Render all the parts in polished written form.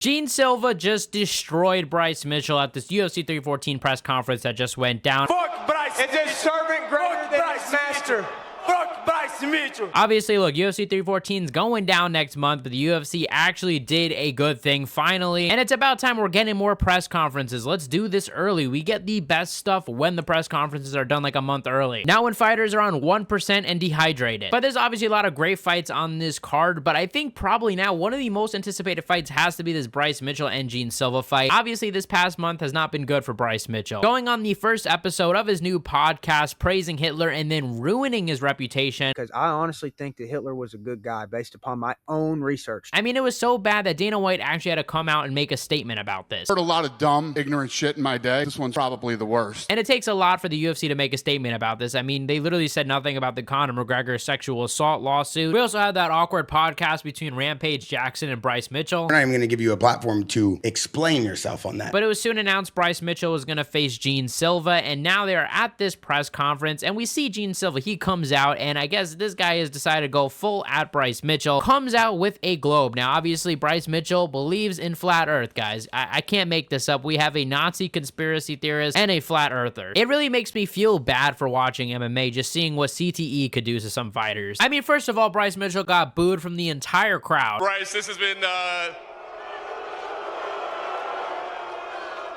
Gene Silva just destroyed Bryce Mitchell at this UFC 314 press conference that just went down. Fuck Bryce! It's a servant greater than his master. Fuck Bryce Mitchell! Obviously, look, UFC 314 is going down next month, but the UFC actually did a good thing finally, and it's about time we're getting more press conferences. Let's do this early. We get the best stuff when the press conferences are done like a month early. Now when fighters are on 1% and dehydrated. But there's obviously a lot of great fights on this card, but I think probably now one of the most anticipated fights has to be this Bryce Mitchell and Gene Silva fight. Obviously, this past month has not been good for Bryce Mitchell. Going on the first episode of his new podcast, praising Hitler and then ruining his reputation. Because I honestly think that Hitler was a good guy based upon my own research. I mean, it was so bad that Dana White actually had to come out and make a statement about this. Heard a lot of dumb, ignorant shit in my day. This one's probably the worst. And it takes a lot for the UFC to make a statement about this. I mean, they literally said nothing about the Conor McGregor sexual assault lawsuit. We also had that awkward podcast between Rampage Jackson and Bryce Mitchell. I'm not even going to give you a platform to explain yourself on that. But it was soon announced Bryce Mitchell was going to face Gene Silva, and now they're at this press conference, and we see Gene Silva. He comes out, and I guess this guy has decided to go full at Bryce Mitchell, comes out with a globe. Now, obviously, Bryce Mitchell believes in flat earth, guys. I can't make this up. We have a Nazi conspiracy theorist and a flat earther. It really makes me feel bad for watching MMA, just seeing what CTE could do to some fighters. I mean, first of all, Bryce Mitchell got booed from the entire crowd. Bryce, this has been,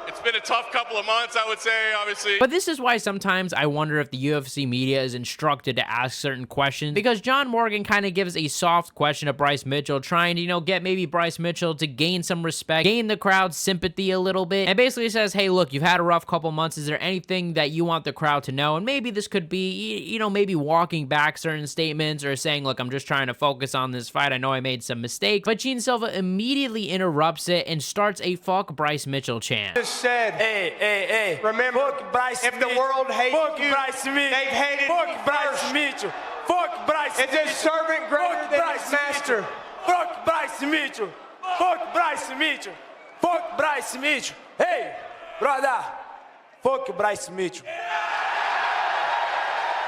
it's been a tough couple of months, I would say, obviously. But this is why sometimes I wonder if the UFC media is instructed to ask certain questions, because John Morgan kind of gives a soft question to Bryce Mitchell, trying to, you know, get maybe Bryce Mitchell to gain some respect, gain the crowd's sympathy a little bit, and basically says, hey, look, you've had a rough couple months. Is there anything that you want the crowd to know? And maybe this could be, you know, maybe walking back certain statements or saying, look, I'm just trying to focus on this fight. I know I made some mistakes. But Gene Silva immediately interrupts it and starts a fuck Bryce Mitchell chant. Said, hey, remember, fuck Bryce if the world hates you, Bryce Mitchell. They've hated fuck Bryce Mitchell. Fuck Bryce. It's a servant greater than his master. Fuck Bryce Mitchell. Fuck Bryce Mitchell. Fuck Bryce Mitchell. Hey, brother, fuck Bryce Mitchell.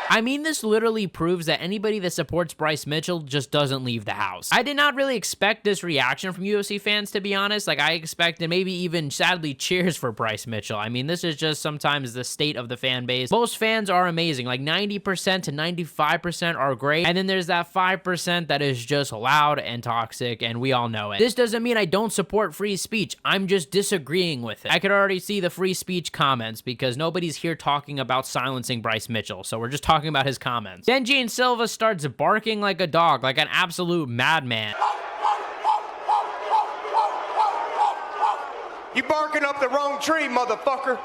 I mean, this literally proves that anybody that supports Bryce Mitchell just doesn't leave the house. I did not really expect this reaction from UFC fans, to be honest. Like, I expected maybe even, sadly, cheers for Bryce Mitchell. I mean, this is just sometimes the state of the fan base. Most fans are amazing. Like, 90% to 95% are great. And then there's that 5% that is just loud and toxic, and we all know it. This doesn't mean I don't support free speech. I'm just disagreeing with it. I could already see the free speech comments because nobody's here talking about silencing Bryce Mitchell. So we're just talking about his comments. Then Gene Silva starts barking like a dog, like an absolute madman. You barking up the wrong tree, motherfucker.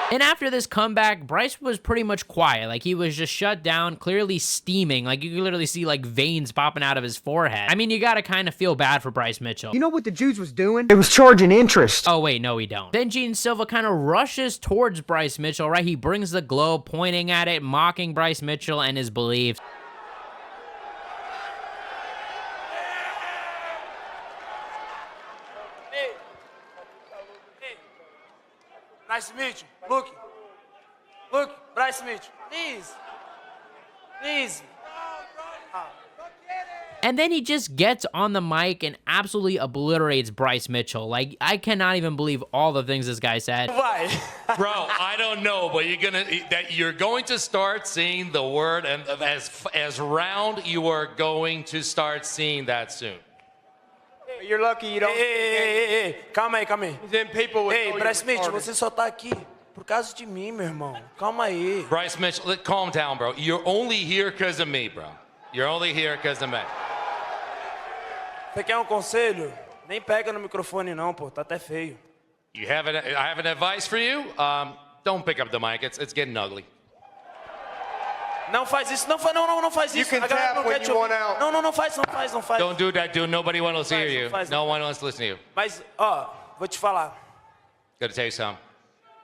And after this comeback, Bryce was pretty much quiet. Like, he was just shut down, clearly steaming. Like, you could literally see, like, veins popping out of his forehead. I mean, you gotta kind of feel bad for Bryce Mitchell. You know what the Jews was doing? It was charging interest. Oh, wait, no, we don't. Then Gene Silva kind of rushes towards Bryce Mitchell, right? He brings the globe, pointing at it, mocking Bryce Mitchell and his beliefs. Nice to meet you. Look, Bryce Mitchell. Please. And then he just gets on the mic and absolutely obliterates Bryce Mitchell. Like, I cannot even believe all the things this guy said. Why? Bro, I don't know, but you're going to start seeing the word, and as round, you are going to start seeing that soon. You're lucky you don't. Hey, calma aí. Then people would hey, Bryce Mitchell, você só tá aqui por causa de mim, meu irmão. Calma aí. Bryce Mitchell, calm down, bro. You're only here because of me, bro. You're only here because of me. Você quer conselho? Nem pega no microfone não, pô. Tá até feio. I have an advice for you. Don't pick up the mic. It's getting ugly. Não faz isso, não faz isso. You can tap when you want out. Não faz. Don't do that, dude. Nobody wants to hear you. No one wants to listen to you. Mas, ó, vou te falar. Gotta tell you something.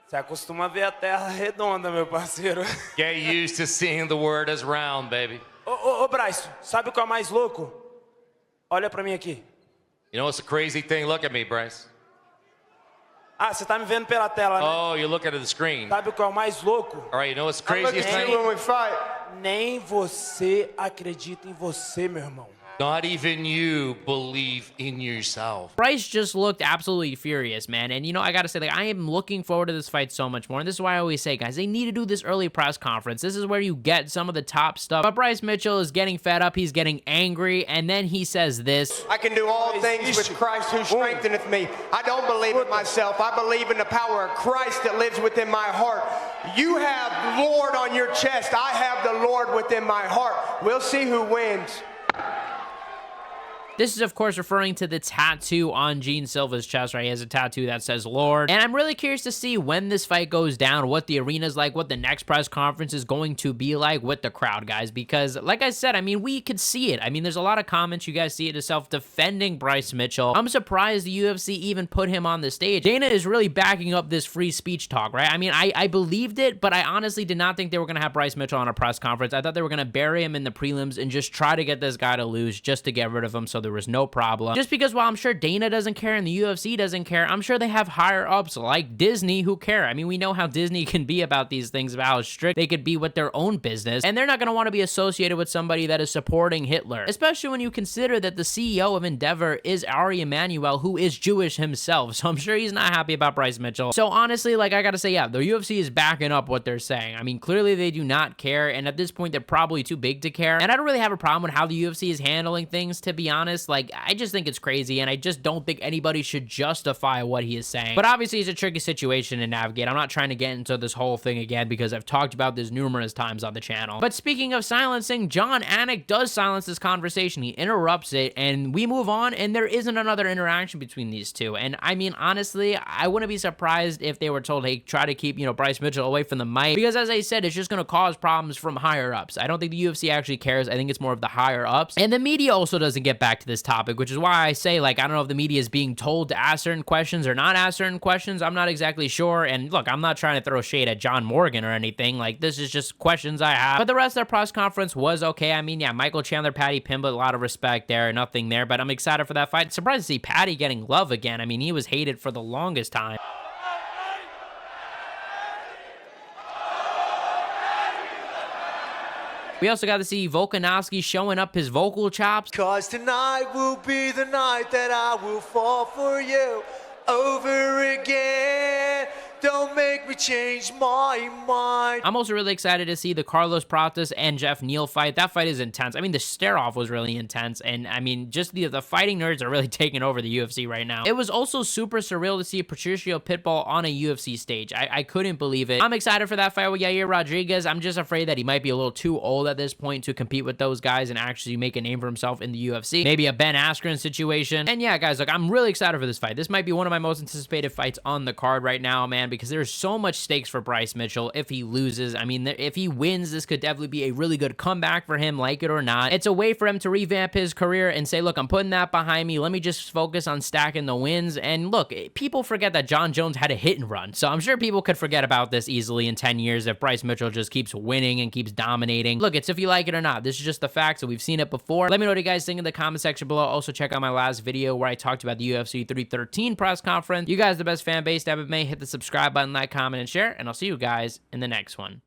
Você acostuma ver a terra redonda, meu parceiro. Get used to seeing the word as round, baby. Ô, Bryce, sabe o que é o mais louco? Olha pra mim aqui. You know what's the crazy thing? Look at me, Bryce. Ah, você tá me vendo pela tela, né? Oh, you look at the screen. Sabe o que é o mais louco? All right, you know what's the craziest thing? Nem você acredita em você, meu irmão. Not even you believe in yourself. Bryce just looked absolutely furious, man. And, you know, I gotta say, like, I am looking forward to this fight so much more. And this is why I always say, guys, they need to do this early press conference. This is where you get some of the top stuff. But Bryce Mitchell is getting fed up. He's getting angry. And then he says this. I can do all things with Christ who strengtheneth me. I don't believe in myself. I believe in the power of Christ that lives within my heart. You have Lord on your chest. I have the Lord within my heart. We'll see who wins. This is, of course, referring to the tattoo on Gene Silva's chest, right? He has a tattoo that says Lord. And I'm really curious to see when this fight goes down, what the arena's like, what the next press conference is going to be like with the crowd, guys. Because, like I said, I mean, we could see it. I mean, there's a lot of comments. You guys see it yourself defending Bryce Mitchell. I'm surprised the UFC even put him on the stage. Dana is really backing up this free speech talk, right? I mean, I believed it, but I honestly did not think they were going to have Bryce Mitchell on a press conference. I thought they were going to bury him in the prelims and just try to get this guy to lose just to get rid of him so there was no problem. Just because, while I'm sure Dana doesn't care and the UFC doesn't care, I'm sure they have higher ups like Disney who care. I mean, we know how Disney can be about these things, about how strict they could be with their own business, and they're not going to want to be associated with somebody that is supporting Hitler, especially when you consider that the CEO of Endeavor is Ari Emanuel, who is Jewish himself, so I'm sure he's not happy about Bryce Mitchell. So honestly, like, I gotta say, yeah, the UFC is backing up what they're saying. I mean, clearly they do not care, and at this point, they're probably too big to care, and I don't really have a problem with how the UFC is handling things, to be honest. Like, I just think it's crazy, and I just don't think anybody should justify what he is saying. But obviously, it's a tricky situation to navigate. I'm not trying to get into this whole thing again because I've talked about this numerous times on the channel. But speaking of silencing, John Anik does silence this conversation. He interrupts it, and we move on, and there isn't another interaction between these two. And I mean, honestly, I wouldn't be surprised if they were told, hey, try to keep, you know, Bryce Mitchell away from the mic, because as I said, it's just going to cause problems from higher ups. I don't think the UFC actually cares. I think it's more of the higher ups. And the media also doesn't get back to this topic, which is why I say, like, I don't know if the media is being told to ask certain questions or not ask certain questions. I'm not exactly sure. And look, I'm not trying to throw shade at John Morgan or anything. Like, this is just questions I have. But the rest of the press conference was okay. I mean, yeah, Michael Chandler, Patty Pimblett, a lot of respect there, nothing there. But I'm excited for that fight. Surprised to see Patty getting love again. I mean, he was hated for the longest time. We also got to see Volkanovski showing up his vocal chops. Cause tonight will be the night that I will fall for you over again. Don't make me change my mind. I'm also really excited to see the Carlos Pratas and Jeff Neal fight. That fight is intense. I mean, the stare-off was really intense, and I mean, just the fighting nerds are really taking over the UFC right now. It was also super surreal to see Patricio Pitbull on a UFC stage. I couldn't believe it. I'm excited for that fight with Yair Rodriguez. I'm just afraid that he might be a little too old at this point to compete with those guys and actually make a name for himself in the UFC. Maybe a Ben Askren situation. And yeah, guys, look, I'm really excited for this fight. This might be one of my most anticipated fights on the card right now, man, because there's so much stakes for Bryce Mitchell if he loses. I mean, if he wins, this could definitely be a really good comeback for him, like it or not. It's a way for him to revamp his career and say, look, I'm putting that behind me. Let me just focus on stacking the wins. And look, people forget that John Jones had a hit and run. So I'm sure people could forget about this easily in 10 years if Bryce Mitchell just keeps winning and keeps dominating. Look, it's if you like it or not. This is just the facts, so we've seen it before. Let me know what you guys think in the comment section below. Also, check out my last video where I talked about the UFC 313 press conference. You guys are the best fan base to MMA. Hit the subscribe button, like, comment, and share, and I'll see you guys in the next one.